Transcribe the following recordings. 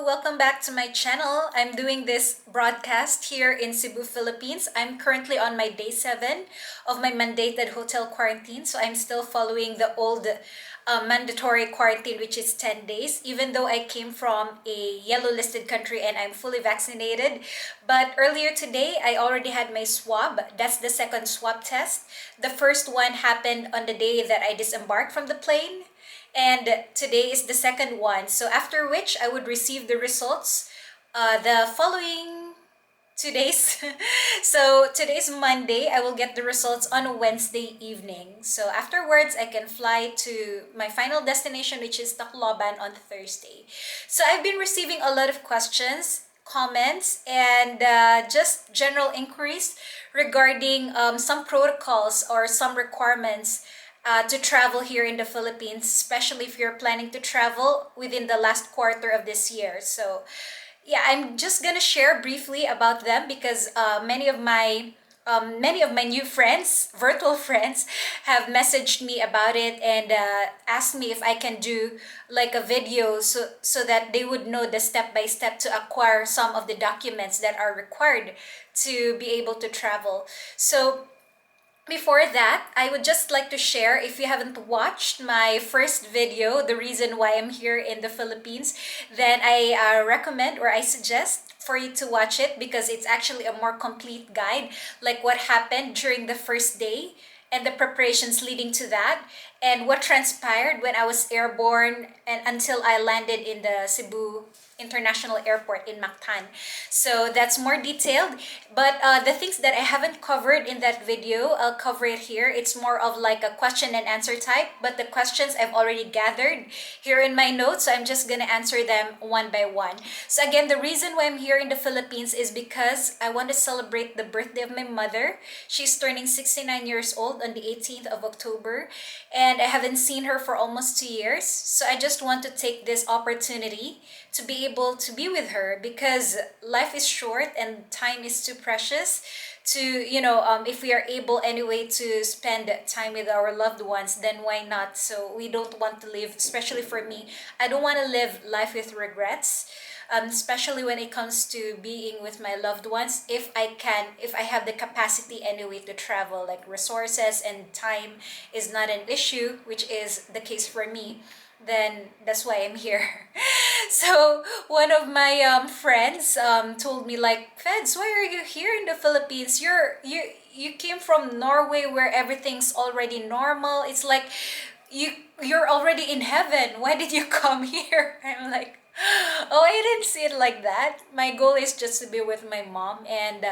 welcome back to my channel. I'm doing this broadcast here in Cebu, Philippines. I'm currently on my day 7 of my mandated hotel quarantine, so I'm still following the old mandatory quarantine, which is 10 days, even though I came from a yellow listed country and I'm fully vaccinated. But earlier today, I already had my swab. That's the second swab test. The first one happened on the day that I disembarked from the plane. And today is the second one. So after which I would receive the results the following 2 days. So today's Monday. I will get the results on Wednesday evening. So afterwards, I can fly to my final destination, which is Tacloban, on Thursday. So I've been receiving a lot of questions, comments, and just general inquiries regarding some protocols or some requirements to travel here in the Philippines, especially if you're planning to travel within the last quarter of this year. So, yeah, I'm just gonna share briefly about them because many of my new friends, virtual friends, have messaged me about it and asked me if I can do like a video so that they would know the step by step to acquire some of the documents that are required to be able to travel. So before that, I would just like to share, if you haven't watched my first video, the reason why I'm here in the Philippines, then I recommend or I suggest for you to watch it because it's actually a more complete guide, like what happened during the first day and the preparations leading to that, and what transpired when I was airborne and until I landed in the Cebu International Airport in Mactan. So that's more detailed. But the things that I haven't covered in that video, I'll cover it here. It's more of like a question and answer type, but the questions I've already gathered here in my notes, so I'm just gonna answer them one by one. So again, the reason why I'm here in the Philippines is because I want to celebrate the birthday of my mother. She's turning 69 years old on the 18th of October, and I haven't seen her for almost 2 years. So I just want to take this opportunity to be able to be with her because life is short and time is too precious to, if we are able anyway to spend time with our loved ones, then why not? So we don't want to live, especially for me, I don't want to live life with regrets. Especially when it comes to being with my loved ones, if I have the capacity anyway to travel, like resources and time is not an issue, which is the case for me, then that's why I'm here. So one of my friends told me like, Feds, why are you here in the Philippines? You came from Norway where everything's already normal. It's like you're already in heaven. Why did you come here? I'm like, oh, I didn't see it like that. My goal is just to be with my mom and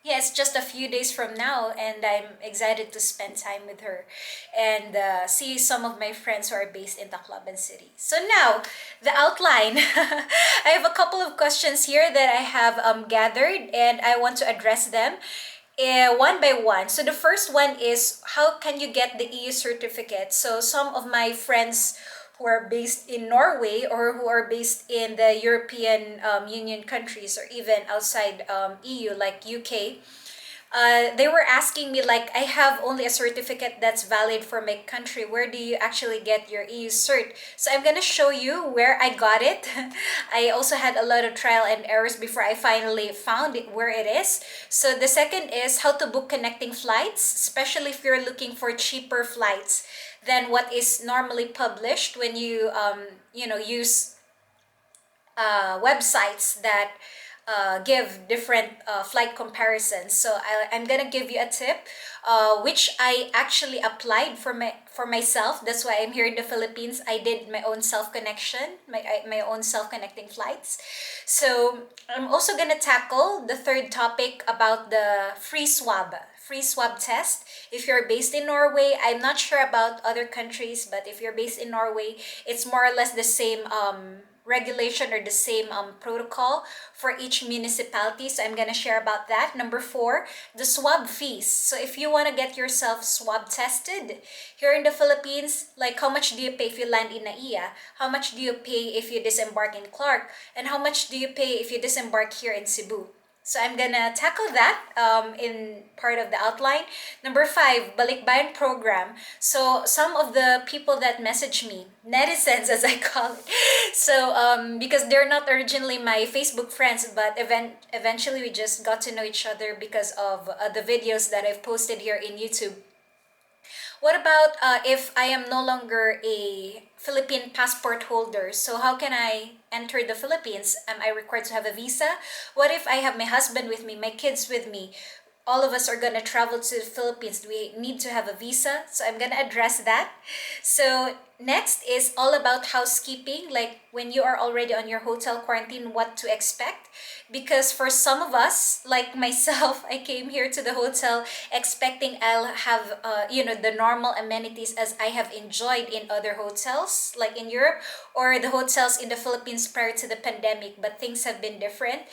yeah, it's just a few days from now, and I'm excited to spend time with her and see some of my friends who are based in Tacloban City. So now, the outline. I have a couple of questions here that I have gathered, and I want to address them one by one. So the first one is, how can you get the EU certificate? So some of my friends who are based in Norway or who are based in the European Union countries or even outside EU like UK, they were asking me like, I have only a certificate that's valid for my country. Where do you actually get your EU cert? So I'm gonna show you where I got it. I also had a lot of trial and errors before I finally found it where it is. So the second is how to book connecting flights, especially if you're looking for cheaper flights than what is normally published when you use websites that give different flight comparisons. So I'm gonna give you a tip, which I actually applied for myself. That's why I'm here in the Philippines. I did my own self connection, my own self connecting flights. So I'm also gonna tackle the third topic about the free swab test. If you're based in Norway, I'm not sure about other countries, but if you're based in Norway, it's more or less the same regulation or the same protocol for each municipality. So I'm gonna share about that. Number 4, the swab fees. So if you want to get yourself swab tested here in the Philippines, like how much do you pay if you land in NAIA? How much do you pay if you disembark in Clark? And how much do you pay if you disembark here in Cebu? So I'm gonna tackle that in part of the outline. Number 5, Balikbayan program. So some of the people that message me, netizens as I call it, so because they're not originally my Facebook friends, but eventually we just got to know each other because of the videos that I've posted here in YouTube. What about if I am no longer a Philippine passport holder? So how can I enter the Philippines? Am I required to have a visa? What if I have my husband with me, my kids with me? All of us are going to travel to the Philippines. Do we need to have a visa? So I'm going to address that. So next is all about housekeeping, like when you are already on your hotel quarantine, what to expect. Because for some of us, like myself, I came here to the hotel expecting I'll have, the normal amenities as I have enjoyed in other hotels, like in Europe, or the hotels in the Philippines prior to the pandemic, but things have been different.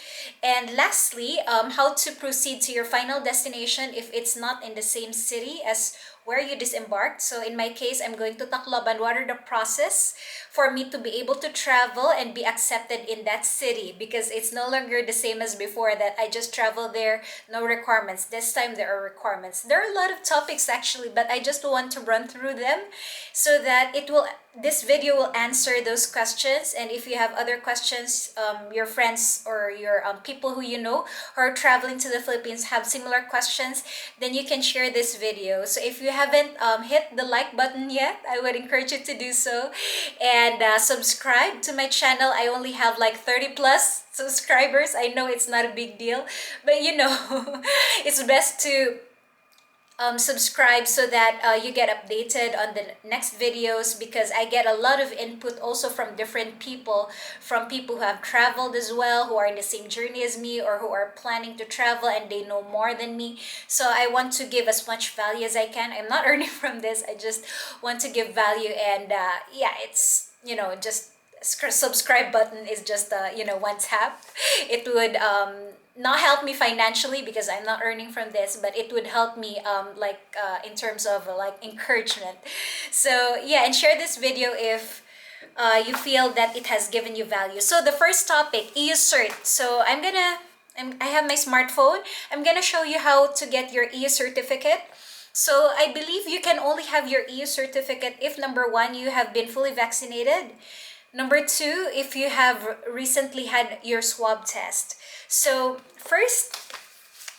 And lastly, how to proceed to your final destination if it's not in the same city as where you disembarked. So in my case, I'm going to Tacloban. What are the process for me to be able to travel and be accepted in that city? Because it's no longer the same as before that I just travel there, no requirements. This time there are requirements. There are a lot of topics actually, but I just want to run through them so that this video will answer those questions. And if you have other questions, your friends or your people who you know who are traveling to the Philippines have similar questions, then you can share this video. So if you haven't hit the like button yet, I would encourage you to do so. And subscribe to my channel. I only have like 30 plus subscribers. I know it's not a big deal, but it's best to subscribe so that you get updated on the next videos, because I get a lot of input also from different people, from people who have traveled as well, who are in the same journey as me, or who are planning to travel and they know more than me. So I want to give as much value as I can. I'm not earning from this. I just want to give value, and it's just subscribe button is just one tap. It would not help me financially because I'm not earning from this, but it would help me in terms of like encouragement. So yeah, and share this video if you feel that it has given you value. So the first topic, EU Cert. So I have my smartphone. I'm gonna show you how to get your EU certificate. So I believe you can only have your EU certificate if number 1, you have been fully vaccinated. Number 2, if you have recently had your swab test. So first,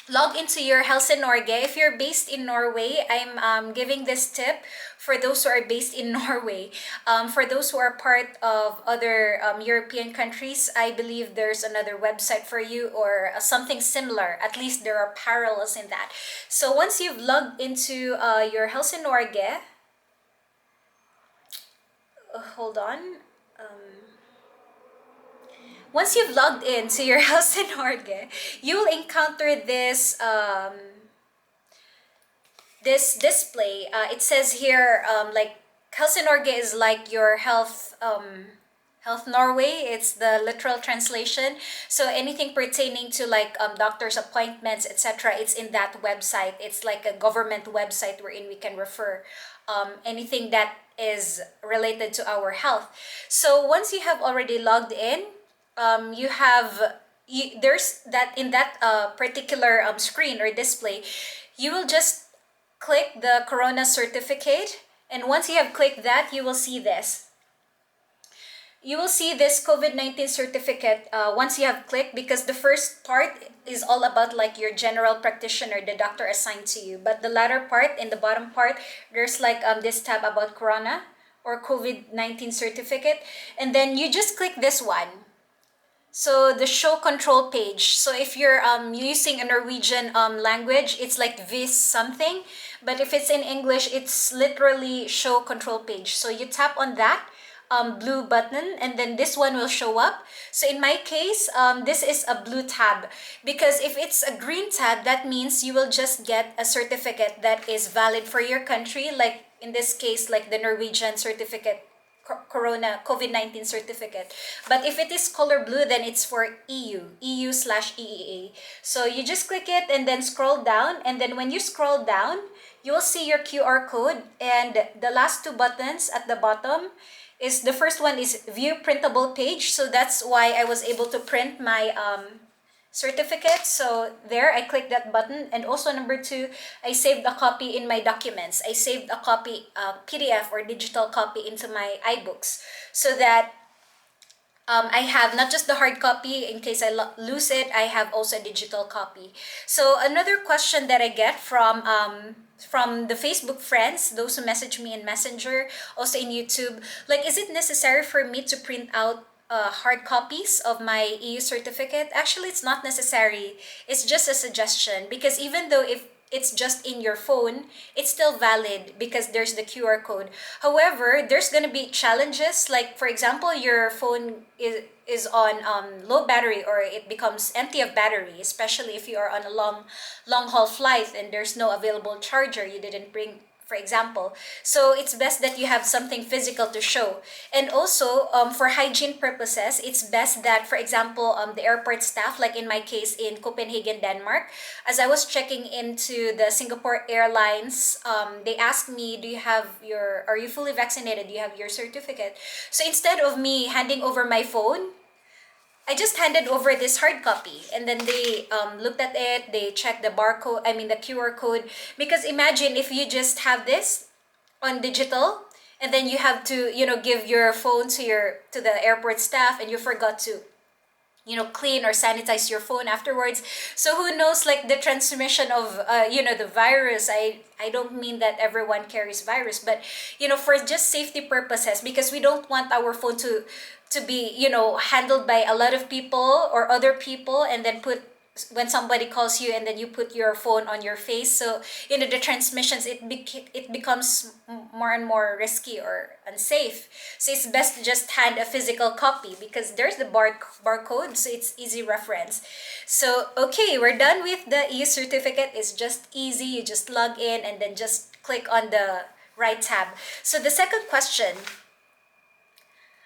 log into your Helse Norge. If you're based in Norway, I'm giving this tip for those who are based in Norway. For those who are part of other European countries, I believe there's another website for you or something similar. At least there are parallels in that. So once you've logged into your Helse Norge, hold on. Once you've logged in to your Helse Norge, you will encounter this this display. It says here like Helse Norge is like your Health Norway. It's the literal translation. So anything pertaining to like doctor's appointments, etc., it's in that website. It's like a government website wherein we can refer anything that is related to our health. So once you have already logged in, there's that in that particular screen or display, you will just click the Corona certificate, and once you have clicked that, you will see this. You will see this COVID-19 certificate once you have clicked, because the first part is all about like your general practitioner, the doctor assigned to you. But the latter part, in the bottom part, there's like this tab about Corona or COVID-19 certificate. And then you just click this one. So the show control page. So if you're using a Norwegian language, it's like this something. But if it's in English, it's literally show control page. So you tap on that blue button, and then this one will show up. So in my case, this is a blue tab, because if it's a green tab, that means you will just get a certificate that is valid for your country, like in this case, like the Norwegian certificate, Corona COVID-19 certificate. But if it is color blue, then it's for EU/EEA. So you just click it and then scroll down, and then when you scroll down, you will see your QR code, and the last two buttons at the bottom is, the first one is view printable page. So that's why I was able to print my certificate. So there, I click that button. And also number two, I saved a copy in my documents. I saved a copy, PDF or digital copy into my iBooks, so that I have not just the hard copy in case I lose it. I have also a digital copy. So another question that I get from the Facebook friends, those who message me in Messenger, also in YouTube, like, is it necessary for me to print out hard copies of my EU certificate? Actually, it's not necessary. It's just a suggestion, because even though if it's just in your phone, it's still valid because there's the QR code. However, there's going to be challenges, like for example, your phone is on low battery, or it becomes empty of battery, especially if you are on a long haul flight and there's no available charger you didn't bring, for example. So it's best that you have something physical to show. And also, for hygiene purposes, it's best that, for example, the airport staff, like in my case in Copenhagen, Denmark, as I was checking into the Singapore Airlines, they asked me, are you fully vaccinated? Do you have your certificate? So instead of me handing over my phone, I just handed over this hard copy, and then they looked at it, they checked the barcode, I mean the QR code. Because imagine if you just have this on digital, and then you have to, give your phone to the airport staff, and you forgot to, clean or sanitize your phone afterwards. So who knows, like the transmission of, the virus. I don't mean that everyone carries virus, but, for just safety purposes, because we don't want our phone to be, handled by a lot of people or other people, and then when somebody calls you and then you put your phone on your face. So, the transmissions, it becomes more and more risky or unsafe. So it's best to just hand a physical copy, because there's the barcode, so it's easy reference. So, okay, we're done with the e-certificate. It's just easy. You just log in and then just click on the right tab. So the second question,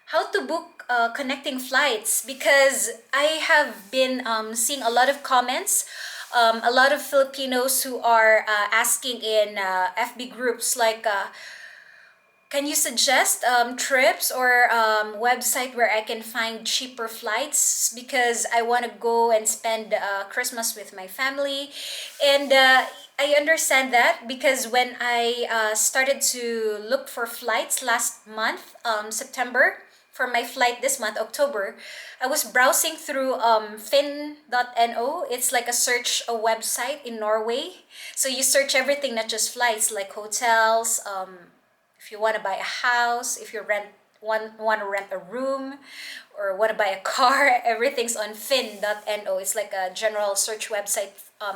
how to book connecting flights, because I have been seeing a lot of comments, a lot of Filipinos who are asking in FB groups, like, can you suggest trips or website where I can find cheaper flights, because I want to go and spend Christmas with my family. And I understand that, because when I started to look for flights last month, September, for my flight this month, October, I was browsing through fin.no. It's like a website in Norway. So you search everything, not just flights, like hotels, if you want to buy a house, if you want to rent a room, or want to buy a car, everything's on fin.no. It's like a general search website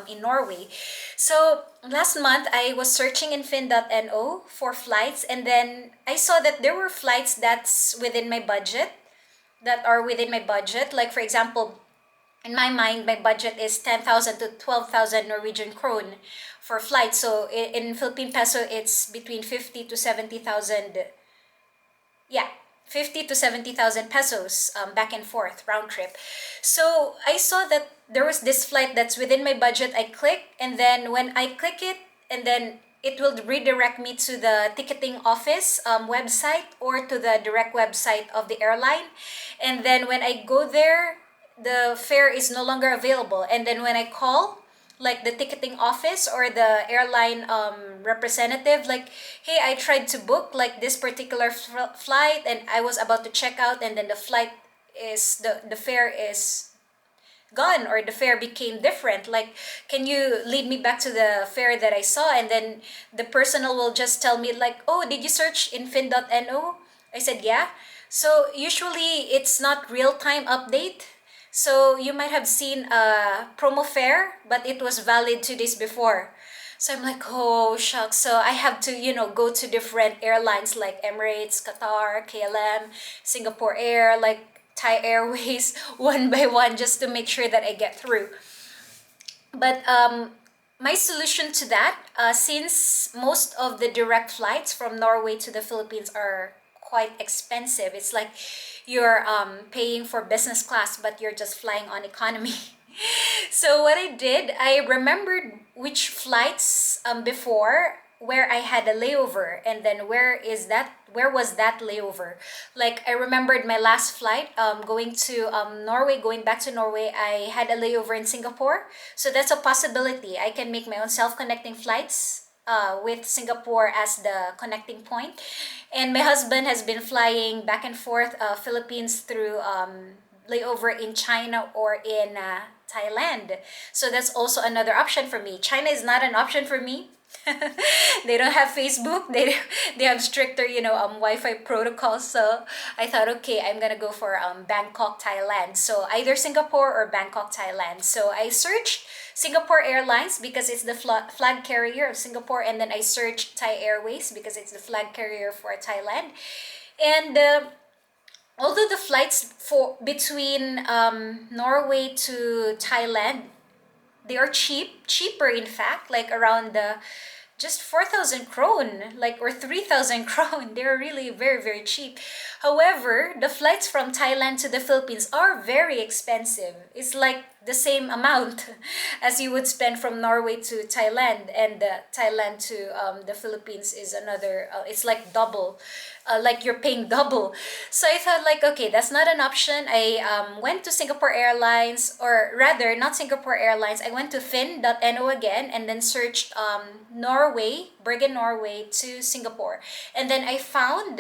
in Norway. So last month I was searching in fin.no for flights, and then I saw that there were flights that are within my budget. Like for example, in my mind, my budget is 10,000 to 12,000 Norwegian krone for flights. So in Philippine peso, it's between 50 to 70,000. Yeah, 50 to 70,000 pesos, back and forth, round trip. So I saw that there was this flight that's within my budget. I click, and then when I click it, and then it will redirect me to the ticketing office website, or to the direct website of the airline. And then when I go there, the fare is no longer available. And then when I call, like the ticketing office or the airline representative, like, hey, I tried to book like this particular flight, and I was about to check out, and then the flight is the fare is gone, or the fare became different. Like, can you lead me back to the fare that I saw? And then the personnel will just tell me like, oh, did you search in fin.no? I said, yeah. So usually it's not real-time update. So you might have seen a promo fare, but it was valid 2 days before. So I'm like, oh shucks. So I have to, go to different airlines like Emirates, Qatar, KLM, Singapore Air, like Thai Airways, one by one, just to make sure that I get through. But my solution to that, since most of the direct flights from Norway to the Philippines are quite expensive, it's like you're paying for business class, but you're just flying on economy. So what I did, I remembered which flights before where I had a layover, and then where was that layover? Like, I remembered my last flight, going to Norway, going back to Norway, I had a layover in Singapore. So that's a possibility. I can make my own self-connecting flights with Singapore as the connecting point. And my husband has been flying back and forth, Philippines through layover in China or in Thailand. So that's also another option for me. China is not an option for me. They don't have Facebook. They have stricter, Wi-Fi protocols. So I thought, okay, I'm gonna go for Bangkok, Thailand. So either Singapore or Bangkok, Thailand. So I searched Singapore Airlines because it's the flag carrier of Singapore, and then I searched Thai Airways because it's the flag carrier for Thailand. And although the flights for between Norway to Thailand, they are cheaper in fact, like around the just 4,000 krone, like, or 3,000 krone. They're really very, very cheap. However, the flights from Thailand to the Philippines are very expensive. It's like the same amount as you would spend from Norway to Thailand, and Thailand to the Philippines is another, it's like double. Like you're paying double. So I thought, like, okay, that's not an option. I went to Singapore Airlines, or rather, not Singapore Airlines. I went to fin.no again and then searched Norway, Bergen, Norway to Singapore. And then I found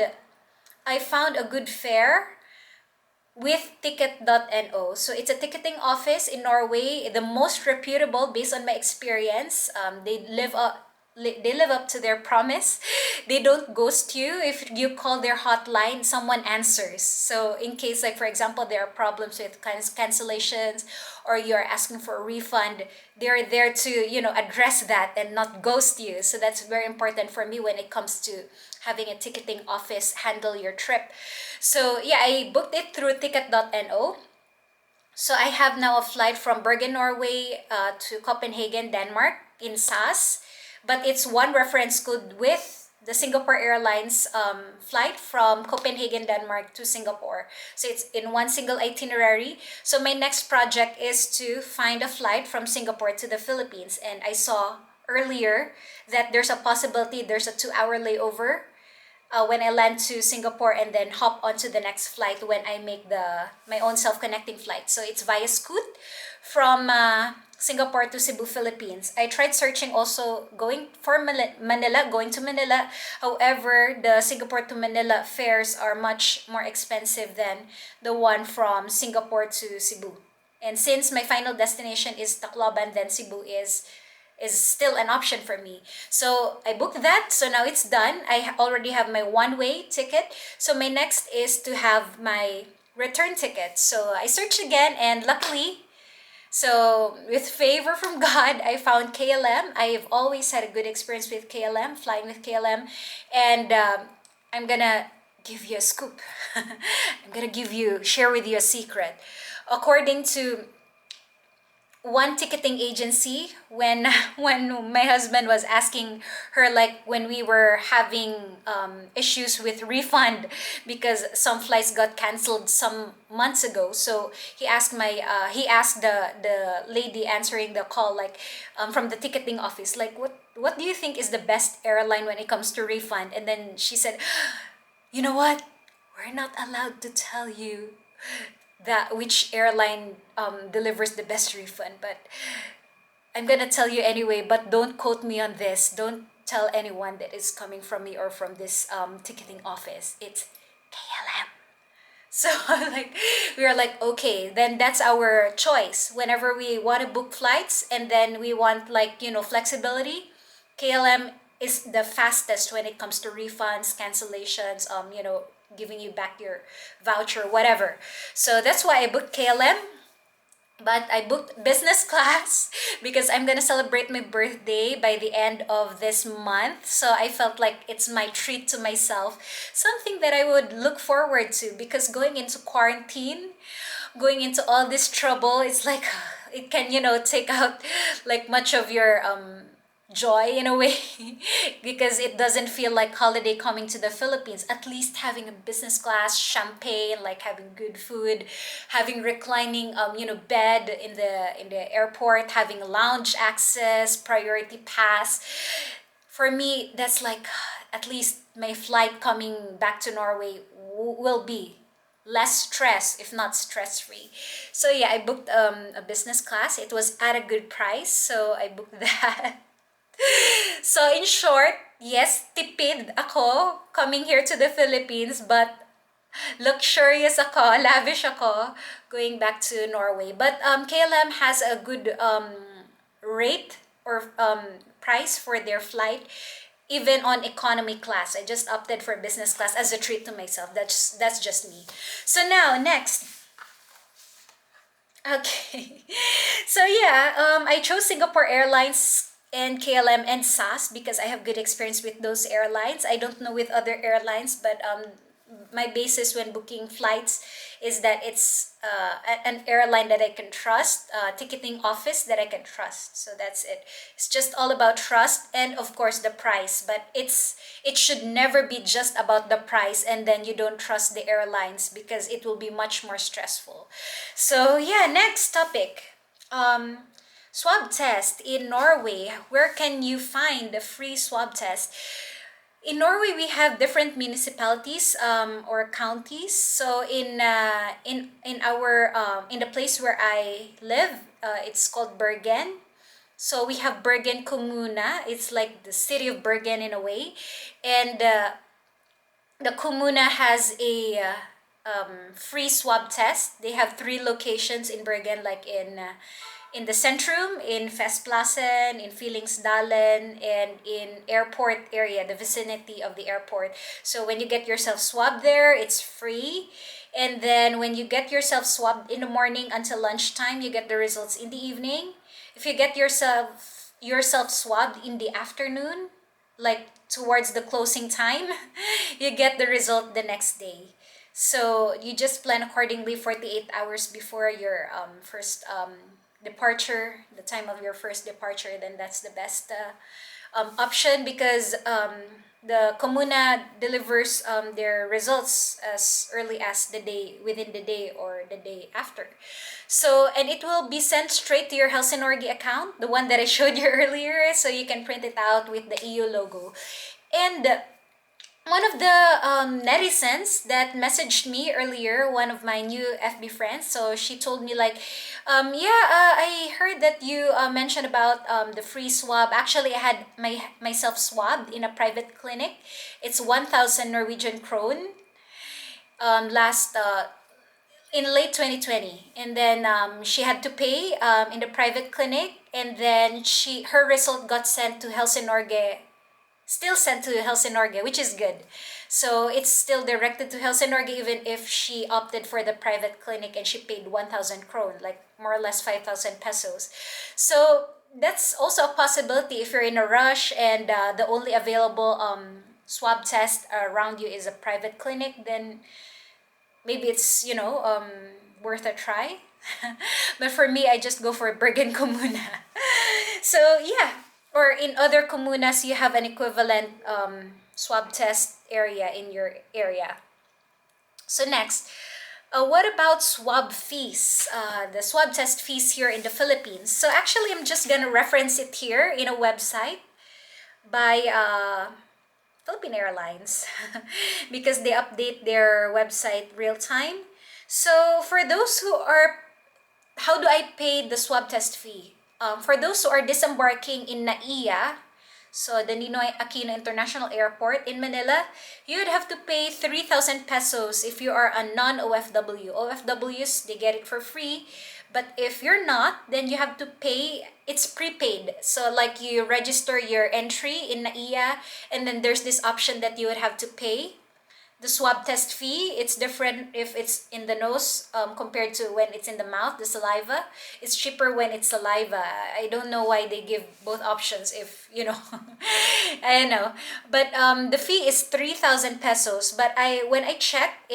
a good fare with ticket.no. So it's a ticketing office in Norway, the most reputable based on my experience. They live up to their promise. They don't ghost you. If you call their hotline, someone answers. So in case, like, for example, there are problems with cancellations, or you're asking for a refund, they're there to, address that and not ghost you. So that's very important for me when it comes to having a ticketing office handle your trip. So yeah, I booked it through ticket.no. So I have now a flight from Bergen, Norway to Copenhagen, Denmark in SAS. But it's one reference code with the Singapore Airlines flight from Copenhagen, Denmark to Singapore. So it's in one single itinerary. So my next project is to find a flight from Singapore to the Philippines. And I saw earlier that there's a possibility there's a 2-hour layover when I land to Singapore, and then hop onto the next flight when I make my own self-connecting flight. So it's via Scoot from Singapore to Cebu, Philippines. I tried searching also going for Manila, going to Manila. However, the Singapore to Manila fares are much more expensive than the one from Singapore to Cebu. And since my final destination is Tacloban, then Cebu is still an option for me. So I booked that. So now it's done. I already have my one-way ticket. So my next is to have my return ticket. So I searched again, and luckily, so with favor from God, I found KLM. I've always had a good experience with KLM, flying with KLM. And I'm gonna give you a scoop. I'm gonna share with you a secret. According to one ticketing agency, when my husband was asking her, like, when we were having issues with refund because some flights got canceled some months ago, so he asked the lady answering the call, like, from the ticketing office, like, what do you think is the best airline when it comes to refund? And then she said, you know what, we're not allowed to tell you that which airline delivers the best refund, but I'm gonna tell you anyway. But don't quote me on this. Don't tell anyone that is coming from me or from this ticketing office. It's KLM. So like, we are like, okay, then that's our choice. Whenever we want to book flights and then we want, like, flexibility, KLM is the fastest when it comes to refunds, cancellations, giving you back your voucher, whatever. So that's why I booked KLM. But I booked business class because I'm gonna celebrate my birthday by the end of this month. So I felt like it's my treat to myself, something that I would look forward to, because going into quarantine, going into all this trouble, it's like it can, take out like much of your joy in a way because it doesn't feel like holiday coming to the Philippines. At least having a business class, champagne, like having good food, having reclining bed in the airport, having lounge access, priority pass. For me, that's like at least my flight coming back to Norway will be less stress, if not stress-free. So yeah, I booked a business class. It was at a good price, so I booked that. So in short, yes, tipid ako coming here to the Philippines, but luxurious ako, lavish ako going back to Norway. But KLM has a good rate or price for their flight, even on economy class. I just opted for business class as a treat to myself. That's just me. So now next. Okay. So yeah, I chose Singapore Airlines and KLM and SAS because I have good experience with those airlines. I don't know with other airlines, but my basis when booking flights is that it's an airline that I can trust, ticketing office that I can trust. So that's it. It's just all about trust and of course the price. But it should never be just about the price and then you don't trust the airlines because it will be much more stressful. So yeah, next topic. Swab test in Norway. Where can you find the free swab test? In Norway, we have different municipalities or counties. So in our in the place where I live, it's called Bergen. So we have Bergen Kommuna. It's like the city of Bergen in a way, and the Kommuna has a free swab test. They have 3 locations in Bergen, like in the Centrum, in Vestplassen, in Filingsdalen, and in airport area, the vicinity of the airport. So when you get yourself swabbed there, it's free. And then when you get yourself swabbed in the morning until lunchtime, you get the results in the evening. If you get yourself swabbed in the afternoon, like towards the closing time, you get the result the next day. So you just plan accordingly 48 hours before your first departure, the time of your first departure, then that's the best option because the Comuna delivers their results as early as the day, within the day or the day after. So, and it will be sent straight to your Helsinorgi account, the one that I showed you earlier, so you can print it out with the EU logo. And one of the netizens that messaged me earlier, one of my new FB friends, so she told me like, I heard that you mentioned about the free swab. Actually, I had myself swabbed in a private clinic. It's 1,000 Norwegian krone last in late 2020, and then she had to pay in the private clinic, and then her result got sent to Helsinorge, still sent to Helsinorge, which is good. So it's still directed to Helsinorge even if she opted for the private clinic and she paid 1,000 krone, like more or less 5,000 pesos. So that's also a possibility if you're in a rush and the only available swab test around you is a private clinic, then maybe it's, worth a try. But for me, I just go for Bergen Comuna. So yeah, or in other comunas, you have an equivalent swab test area in your area. So next, what about swab fees? The swab test fees here in the Philippines. So actually, I'm just gonna reference it here in a website by Philippine Airlines because they update their website real time. So for those who are, how do I pay the swab test fee? For those who are disembarking in NAIA, so the Ninoy Aquino International Airport in Manila, you would have to pay 3,000 pesos if you are a non-OFW. OFWs, they get it for free. But if you're not, then you have to pay, it's prepaid. So like you register your entry in NAIA, and then there's this option that you would have to pay. The swab test fee, it's different if it's in the nose compared to when it's in the mouth, the saliva. It's cheaper when it's saliva. I don't know why they give both options if, I don't know. But the fee is 3,000 pesos. But when I checked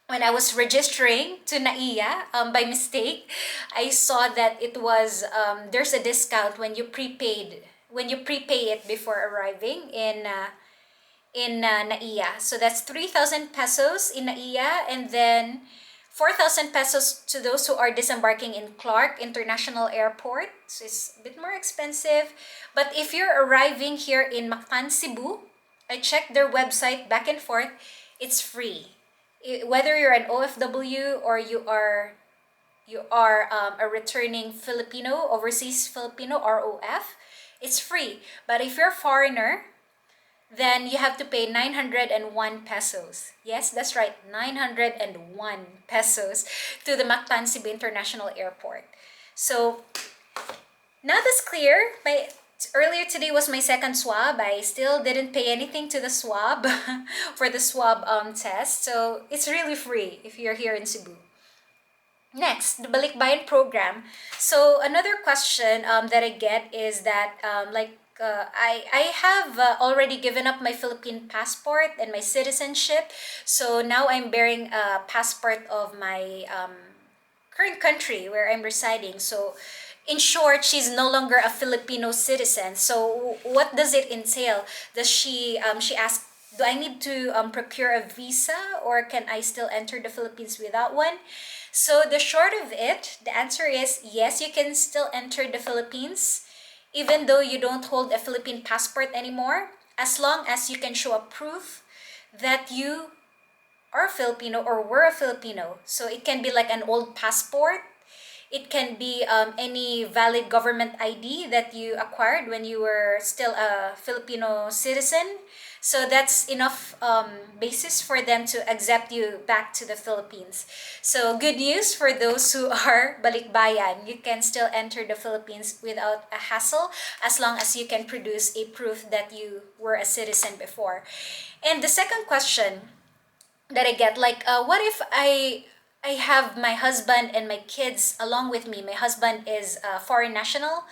when I was registering to NAIA by mistake, I saw that it was, there's a discount when you prepay it before arriving in NAIA. So that's 3,000 pesos in NAIA, and then 4,000 pesos to those who are disembarking in Clark International Airport. So it's a bit more expensive. But if you're arriving here in Mactan, Cebu, I checked their website back and forth, it's free. Whether you're an OFW or you are a returning Filipino, overseas Filipino, ROF, it's free. But if you're a foreigner, then you have to pay 901 pesos. Yes, that's right, 901 pesos to the Mactan Cebu International Airport. So now that's clear. Earlier today was my second swab. I still didn't pay anything to the swab for the swab test. So it's really free if you're here in Cebu. Next, the Balikbayan program. So another question that I get is that I have already given up my Philippine passport and my citizenship. So now I'm bearing a passport of my current country where I'm residing. So in short, she's no longer a Filipino citizen. So what does it entail? Does she asked, do I need to procure a visa, or can I still enter the Philippines without one? So the short of it, the answer is yes, you can still enter the Philippines even though you don't hold a Philippine passport anymore, as long as you can show a proof that you are Filipino or were a Filipino. So it can be like an old passport. It can be any valid government ID that you acquired when you were still a Filipino citizen. So that's enough basis for them to accept you back to the Philippines. So good news for those who are balikbayan. You can still enter the Philippines without a hassle as long as you can produce a proof that you were a citizen before. And the second question that I get, what if I have my husband and my kids along with me. My husband is a foreign national,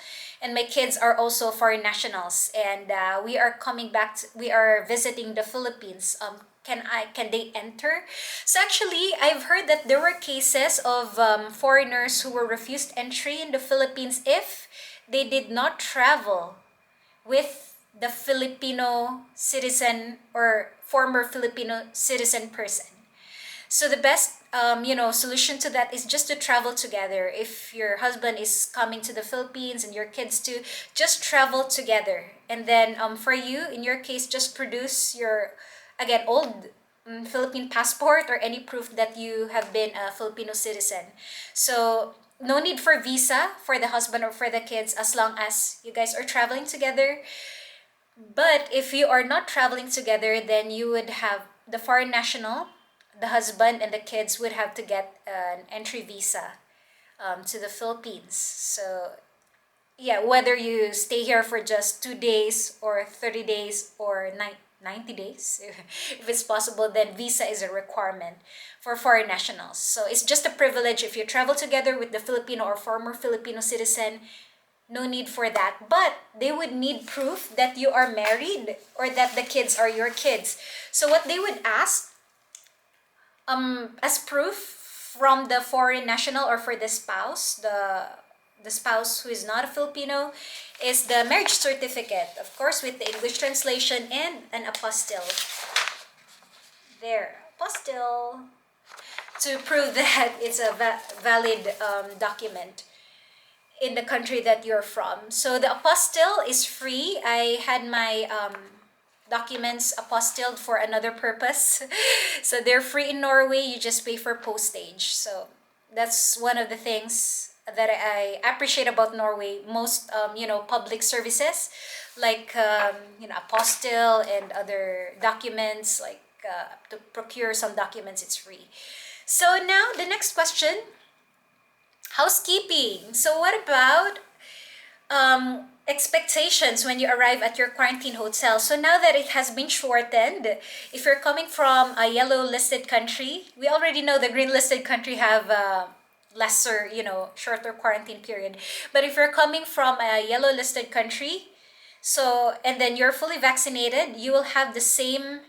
and my kids are also foreign nationals. And we are coming back. We are visiting the Philippines. Can they enter? So actually, I've heard that there were cases of foreigners who were refused entry in the Philippines if they did not travel with the Filipino citizen or former Filipino citizen person. So the best solution to that is just to travel together. If your husband is coming to the Philippines and your kids too, just travel together. And then for you, in your case, just produce your, again, old Philippine passport or any proof that you have been a Filipino citizen. So no need for visa for the husband or for the kids as long as you guys are traveling together. But if you are not traveling together, then you would have the foreign national, the husband and the kids would have to get an entry visa to the Philippines. So yeah, whether you stay here for just 2 days or 30 days or 90 days, if it's possible, then visa is a requirement for foreign nationals. So it's just a privilege if you travel together with the Filipino or former Filipino citizen. No need for that. But they would need proof that you are married or that the kids are your kids. So what they would ask as proof from the foreign national or for the spouse, the spouse who is not a Filipino, is the marriage certificate, of course, with the English translation and an apostille. There, apostille, to prove that it's a valid document in the country that you're from. So the apostille is free. I had my documents apostilled for another purpose. So they're free in Norway. You just pay for postage. So that's one of the things that I appreciate about Norway. Most public services like apostille and other documents, like to procure some documents, it's free. So now the next question, housekeeping. So what about expectations when you arrive at your quarantine hotel? So now that it has been shortened, if you're coming from a yellow listed country, we already know the green listed country have lesser, shorter quarantine period. But if you're coming from a yellow listed country, and then you're fully vaccinated, you will have the same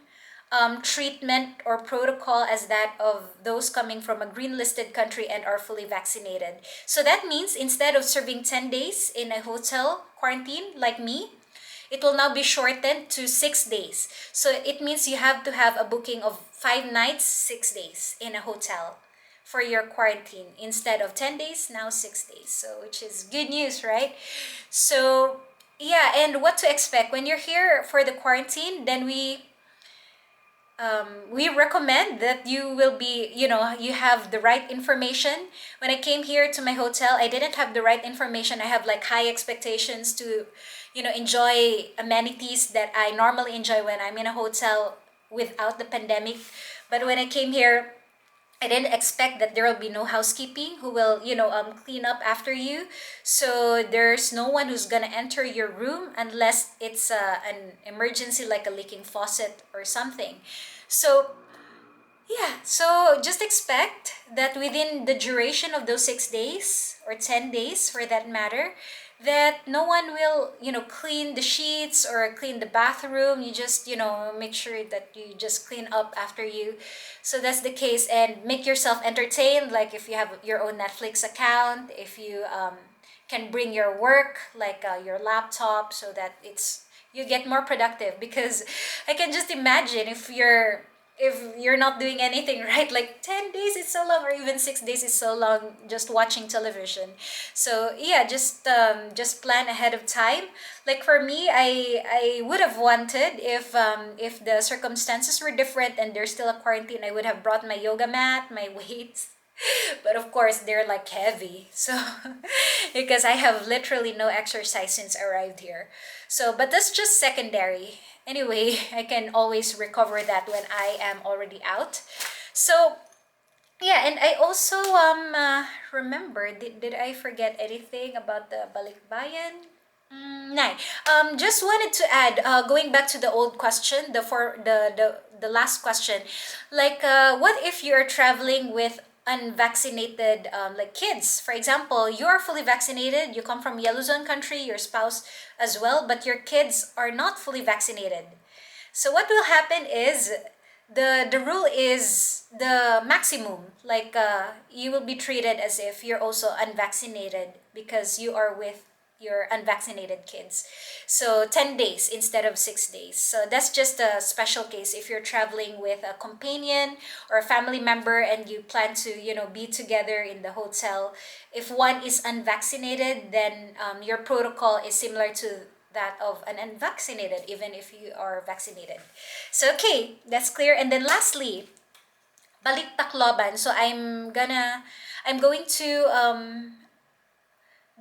treatment or protocol as that of those coming from a green listed country and are fully vaccinated. So that means instead of serving 10 days in a hotel quarantine like me, it will now be shortened to 6 days. So it means you have to have a booking of 5 nights, 6 days in a hotel for your quarantine. Instead of 10 days, now 6 days. So, which is good news, right? So, yeah, and what to expect when you're here for the quarantine, then we recommend that you will be, you have the right information. When I came here to my hotel, I didn't have the right information. I have like high expectations to, enjoy amenities that I normally enjoy when I'm in a hotel without the pandemic. But when I came here, I didn't expect that there will be no housekeeping who will, clean up after you. So there's no one who's gonna enter your room unless it's an emergency, like a leaking faucet or something. So yeah, so just expect that within the duration of those 6 days or 10 days for that matter, that no one will, clean the sheets or clean the bathroom. You just, make sure that you just clean up after you. So that's the case, and make yourself entertained. Like if you have your own Netflix account, if you can bring your work, like your laptop, so that you get more productive. Because I can just imagine if you're not doing anything, right, like 10 days is so long, or even 6 days is so long just watching television. So yeah, just plan ahead of time. Like for me, I would have wanted, if the circumstances were different and there's still a quarantine, I would have brought my yoga mat, my weights. But of course they're like heavy, so because I have literally no exercise since I arrived here. So but that's just secondary. Anyway, I can always recover that when I am already out. So yeah, and I also remember, did I forget anything about the balikbayan? No. Just wanted to add, going back to the old question, the last question, like, what if you're traveling with unvaccinated, like kids? For example, you're fully vaccinated, you come from yellow zone country, your spouse as well, but your kids are not fully vaccinated. So what will happen is, the rule is the maximum. Like you will be treated as if you're also unvaccinated because you are with your unvaccinated kids. So 10 days instead of 6 days. So that's just a special case if you're traveling with a companion or a family member and you plan to, be together in the hotel. If one is unvaccinated, then your protocol is similar to that of an unvaccinated, even if you are vaccinated. So okay, that's clear. And then lastly, balik Tacloban. So I'm going to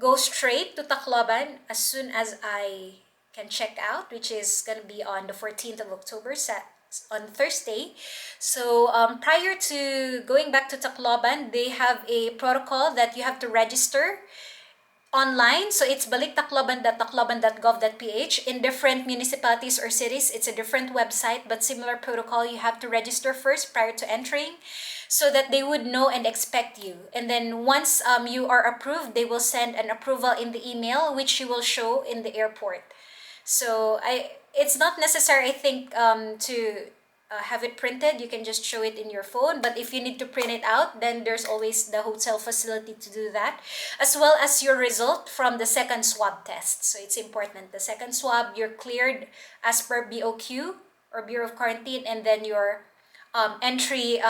go straight to Tacloban as soon as I can check out, which is gonna be on the 14th of October, on Thursday. So prior to going back to Tacloban, they have a protocol that you have to register online. So it's balikTacloban.tacloban.gov.ph. In different municipalities or cities, it's a different website, but similar protocol. You have to register first prior to entering, so that they would know and expect you. And then once you are approved, they will send an approval in the email, which you will show in the airport. So it's not necessary, I think, to have it printed. You can just show it in your phone. But if you need to print it out, then there's always the hotel facility to do that, as well as your result from the second swab test. So it's important. The second swab, you're cleared as per BOQ, or Bureau of Quarantine, and then your entry,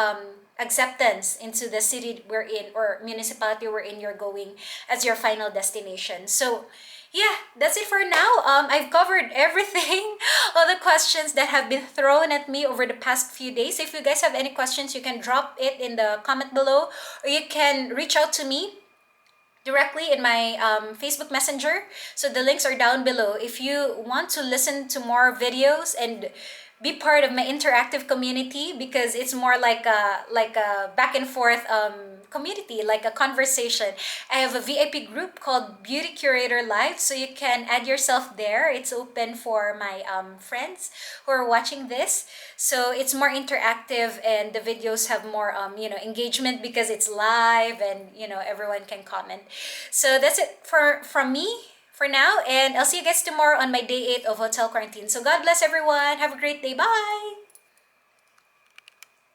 acceptance into the city we're in, or municipality we're in, you're going as your final destination. So yeah, that's it for now. I've covered everything, all the questions that have been thrown at me over the past few days. If you guys have any questions, you can drop it in the comment below, or you can reach out to me directly in my Facebook Messenger. So the links are down below. If you want to listen to more videos and be part of my interactive community, because it's more like a back and forth community, like a conversation. I have a VIP group called Beauty Curator Live, so you can add yourself there. It's open for my friends who are watching this. So it's more interactive, and the videos have more engagement because it's live, and everyone can comment. So that's it from me for now, and I'll see you guys tomorrow on my day 8 of hotel quarantine. So God bless everyone. Have a great day. Bye.